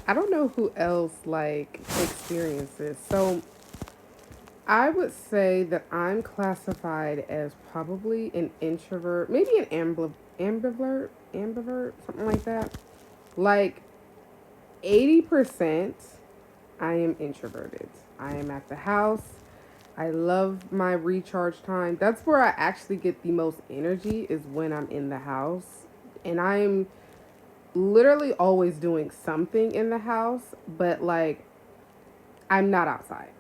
I don't know who else like experiences. So I would say that I'm classified as probably an introvert, maybe an ambivert, something like that. Like 80%, I am introverted. I am at the house. I love my recharge time. That's where I actually get the most energy is when I'm in the house. And I'm literally always doing something in the house, but like I'm not outside.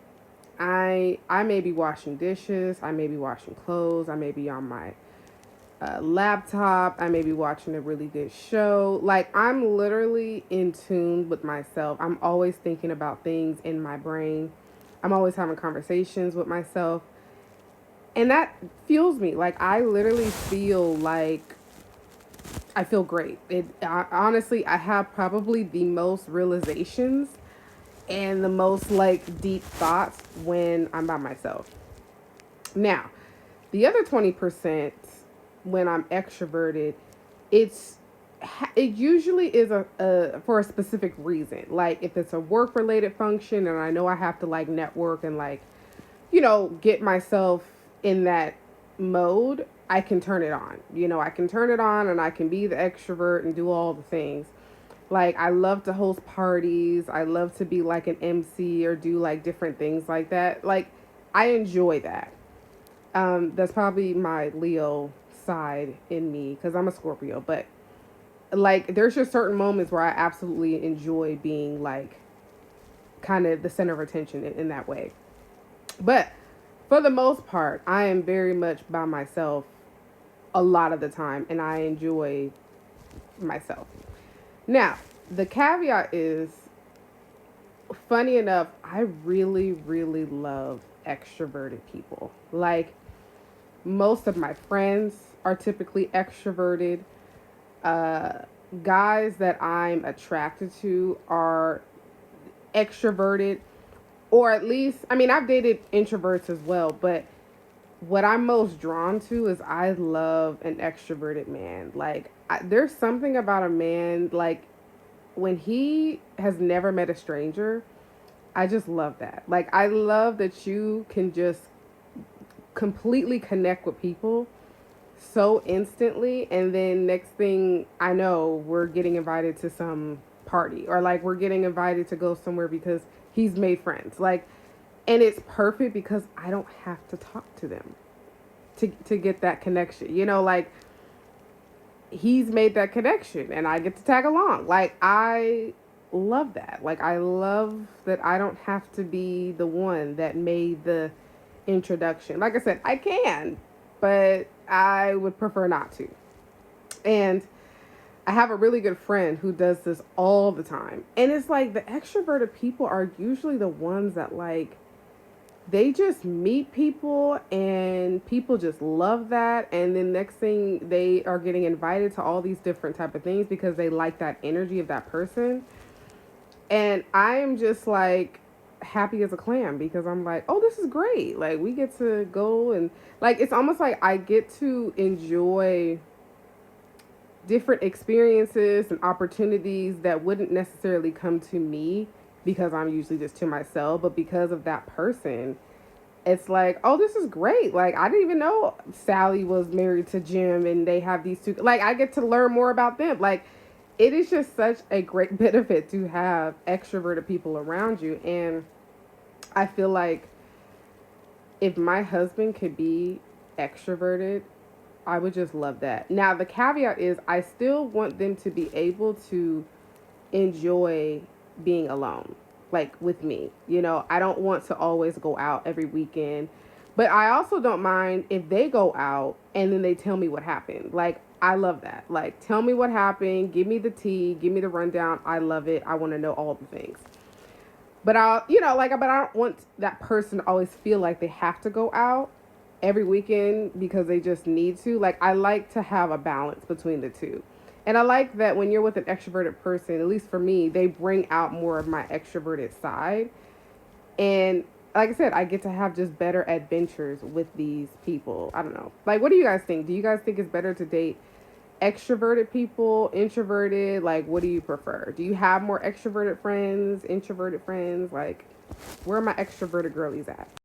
I may be washing dishes, I may be washing clothes, I may be on my laptop, I may be watching a really good show. Like I'm literally in tune with myself. I'm always thinking about things in my brain. I'm always having conversations with myself. And that fuels me. Like I literally feel like I feel great. Honestly, I have probably the most realizations and the most like deep thoughts when I'm by myself. Now, the other 20% when I'm extroverted, it's it usually is a for a specific reason. Like if it's a work related function and I know I have to like network and like get myself in that mode, I can turn it on. I can turn it on and I can be the extrovert and do all the things. Like I love to host parties. I love to be like an MC or do like different things like that. Like I enjoy that. That's probably my Leo side in me because I'm a Scorpio, but like there's just certain moments where I absolutely enjoy being like kind of the center of attention in that way. But for the most part, I am very much by myself a lot of the time and I enjoy myself. Now, the caveat is funny enough, I really, really love extroverted people. Like, most of my friends are typically extroverted. Uh, Guys that I'm attracted to are extroverted, or at least, I mean, I've dated introverts as well, but what I'm most drawn to is I love an extroverted man. Like, there's something about a man, like, when he has never met a stranger, I just love that. Like, I love that you can just completely connect with people so instantly. And then next thing I know, we're getting invited to some party or like we're getting invited to go somewhere because he's made friends. Like, and it's perfect because I don't have to talk to them to get that connection. Like he's made that connection and I get to tag along. Like I love that. Like I love that I don't have to be the one that made the introduction. Like I said, I can, but I would prefer not to. And I have a really good friend who does this all the time. And it's like the extroverted people are usually the ones that like they just meet people and people just love that, and then next thing they are getting invited to all these different type of things because they like that energy of that person. And I am just like happy as a clam because I'm like, oh, this is great. Like we get to go and like it's almost like I get to enjoy different experiences and opportunities that wouldn't necessarily come to me because I'm usually just to myself, but because of that person, it's like, oh, this is great. Like I didn't even know Sally was married to Jim and they have these two, like I get to learn more about them. Like it is just such a great benefit to have extroverted people around you. And I feel like if my husband could be extroverted, I would just love that. Now, the caveat is I still want them to be able to enjoy being alone, like with me. I don't want to always go out every weekend, but I also don't mind if they go out and then they tell me what happened. Like, I love that. Like, tell me what happened, give me the tea, give me the rundown. I love it. I want to know all the things. But but I don't want that person to always feel like they have to go out every weekend because they just need to. Like, I like to have a balance between the two. And I like that when you're with an extroverted person, at least for me, they bring out more of my extroverted side. And like I said, I get to have just better adventures with these people. I don't know. Like, what do you guys think? Do you guys think it's better to date extroverted people, introverted? Like, what do you prefer? Do you have more extroverted friends, introverted friends? Like, where are my extroverted girlies at?